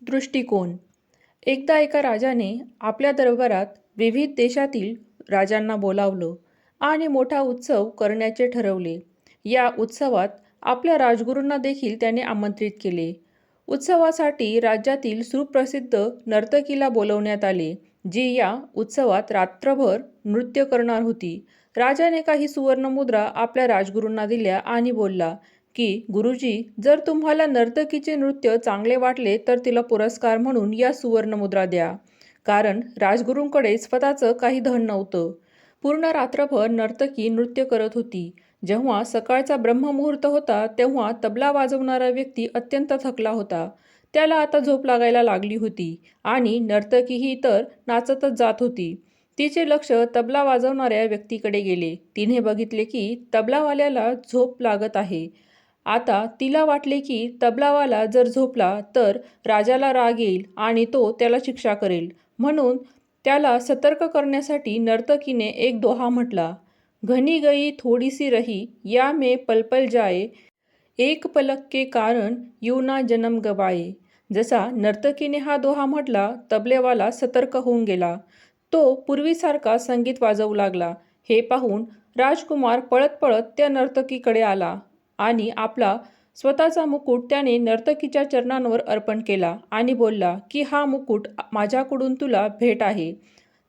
दृष्टिकोन. एकदा एका राजाने आपल्या दरबारात विविध देशातील राजांना बोलावलं आणि मोठा उत्सव करण्याचे ठरवले. या उत्सवात आपल्या राजगुरूंना देखील त्याने आमंत्रित केले. उत्सवासाठी राज्यातील सुप्रसिद्ध नर्तकीला बोलवण्यात आले, जी या उत्सवात रात्रभर नृत्य करणार होती. राजाने काही सुवर्णमुद्रा आपल्या राजगुरूंना दिल्या आणि बोलला की, गुरुजी, जर तुम्हाला नर्तकीचे नृत्य चांगले वाटले तर तिला पुरस्कार म्हणून या सुवर्णमुद्रा द्या. कारण राजगुरूंकडे स्वतःचं काही धन नव्हतं. पूर्ण रात्रभर नर्तकी नृत्य करत होती. जेव्हा सकाळचा ब्रह्ममुहूर्त होता तेव्हा तबला वाजवणारा व्यक्ती अत्यंत थकला होता. त्याला आता झोप लागायला लागली होती आणि नर्तकीही तर नाचतच जात होती. तिचे लक्ष तबला वाजवणाऱ्या व्यक्तीकडे गेले. तिने बघितले की तबलावाल्याला झोप लागत आहे. आता तिला वाटले की तबलावाला जर झोपला तर राजाला राग येईल आणि तो त्याला शिक्षा करेल. म्हणून त्याला सतर्क करण्यासाठी नर्तकीने एक दोहा म्हटला, घनी गई थोडी सी रही या में पल पल जाए, एक पलक के कारण यूं ना जन्म गवाए. जसा नर्तकीने हा दोहा म्हटला, तबलेवाला सतर्क होऊन गेला. तो पूर्वीसारखा संगीत वाजवू लागला. हे पाहून राजकुमार पळत पळत त्या नर्तकीकडे आला आणि आपला स्वतःचा मुकुट त्याने नर्तकीच्या चरणांवर अर्पण केला आणि बोलला की हा मुकुट माझ्याकडून तुला भेट आहे.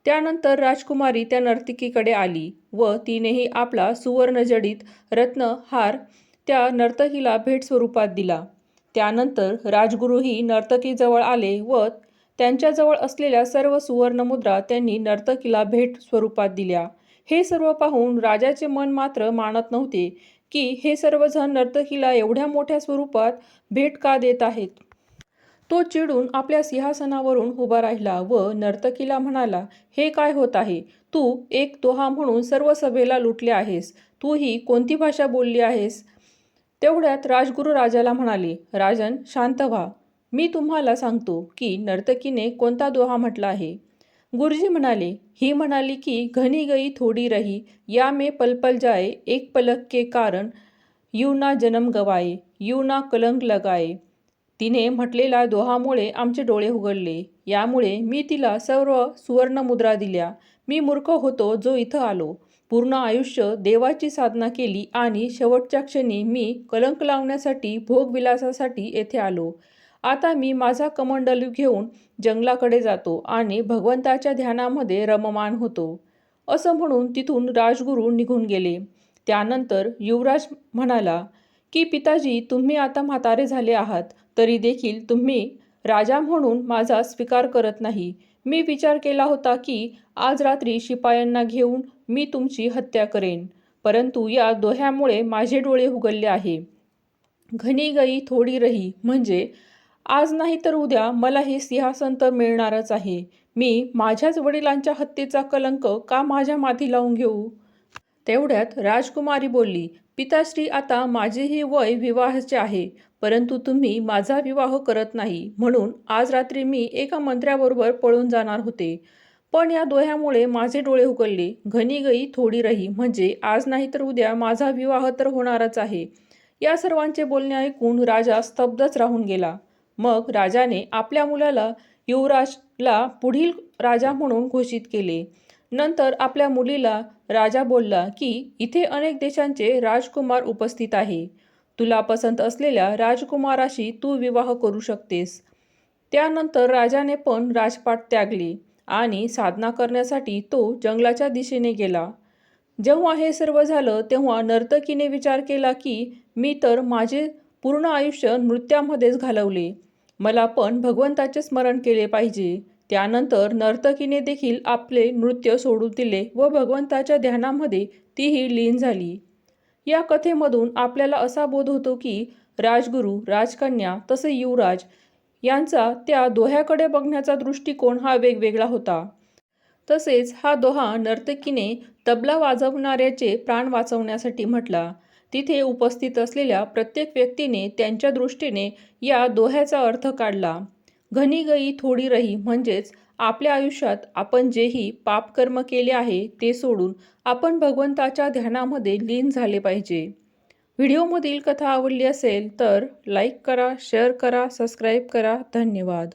त्यानंतर राजकुमारी त्या नर्तकीकडे आली व तिनेही आपला सुवर्णजडित रत्नहार त्या नर्तकीला भेट स्वरूपात दिला. त्यानंतर राजगुरूही नर्तकीजवळ आले व त्यांच्याजवळ असलेल्या सर्व सुवर्णमुद्रा त्यांनी नर्तकीला भेट स्वरूपात दिल्या. हे सर्व पाहून राजाचे मन मात्र मानत नव्हते की हे सर्वजण नर्तकीला एवढ्या मोठ्या स्वरूपात भेट का देत आहेत. तो चिडून आपल्या सिंहासनावरून उभा राहिला व नर्तकीला म्हणाला, हे काय होत आहे? तू एक दोहा म्हणून सर्व सभेला लुटले आहेस. तू ही कोणती भाषा बोलली आहेस? तेवढ्यात राजगुरू राजाला म्हणाले, राजन, शांत व्हा. मी तुम्हाला सांगतो की नर्तकीने कोणता दोहा म्हटला आहे. गुरुजी म्हणाले, ही म्हणाली की घनी गई थोडी रही या में पल पल जाए, एक पलक के कारण यूं ना जन्म गवाए, यूं ना कलंक लगाए. तिने म्हटलेल्या दोहामुळे आमचे डोळे उघडले. यामुळे मी तिला सर्व सुवर्णमुद्रा दिल्या. मी मूर्ख होतो जो इथं आलो. पूर्ण आयुष्य देवाची साधना केली आणि शेवटच्या क्षणी मी कलंक लावण्यासाठी भोगविलासासाठी येथे आलो. आता मी माझा कमंडलू घेऊन जंगलाकडे जातो आणि भगवंताच्या ध्यानामध्ये रममाण होतो. असं म्हणून तिथून राजगुरू निघून गेले. त्यानंतर युवराज म्हणाला की पिताजी, तुम्ही आता म्हातारे झाले आहात तरी देखील तुम्ही राजा म्हणून माझा स्वीकार करत नाही. मी विचार केला होता की आज रात्री शिपायांना घेऊन मी तुमची हत्या करेन, परंतु या दोह्यामुळे माझे डोळे उघडले आहे. घनी गई थोडी रही म्हणजे आज नाही तर उद्या मला हे सिंहासन तर मिळणारच आहे. मी माझ्याच वडिलांच्या हत्येचा कलंक का माझ्या माथी लावून घेऊ? तेवढ्यात राजकुमारी बोलली, पिताश्री, आता माझेही वय विवाहाचे आहे, परंतु तुम्ही माझा विवाह करत नाही म्हणून आज रात्री मी एका मंत्र्याबरोबर पळून जाणार होते. पण या दोह्यामुळे माझे डोळे उघडले. घनी गई थोडी रही म्हणजे आज नाही तर उद्या माझा विवाह तर होणारच आहे. या सर्वांचे बोलणे ऐकून राजा स्तब्धच राहून गेला. मग राजाने आपल्या मुलाला युवराजला पुढील राजा म्हणून घोषित केले. नंतर आपल्या मुलीला राजा बोलला की इथे अनेक देशांचे राजकुमार उपस्थित आहे. तुला पसंत असलेल्या राजकुमाराशी तू विवाह करू शकतेस. त्यानंतर राजाने पण राजपाट त्यागले आणि साधना करण्यासाठी तो जंगलाच्या दिशेने गेला. जेव्हा हे सर्व झालं तेव्हा नर्तकीने विचार केला की मी तर माझे पूर्ण आयुष्य नृत्यामध्येच घालवले. मला पण भगवंताचे स्मरण केले पाहिजे. त्यानंतर नर्तकीने देखील आपले नृत्य सोडून दिले व भगवंताच्या ध्यानामध्ये तीही लीन झाली. या कथेमधून आपल्याला असा बोध होतो की राजगुरू, राजकन्या तसे युवराज यांचा त्या दोह्याकडे बघण्याचा दृष्टिकोन हा वेगवेगळा होता. तसेच हा दोहा नर्तकीने तबला वाजवणाऱ्याचे प्राण वाचवण्यासाठी म्हटला. तिथे उपस्थित असलेल्या प्रत्येक व्यक्तीने त्यांच्या दृष्टीने या दोह्याचा अर्थ काढला. घनी गई थोडी रही म्हणजेच आपल्या आयुष्यात आपण जेही पापकर्म केले आहे ते सोडून आपण भगवंताच्या ध्यानामध्ये लीन झाले पाहिजे. व्हिडिओमधील कथा आवडली असेल तर लाईक करा, शेअर करा, सबस्क्राईब करा. धन्यवाद.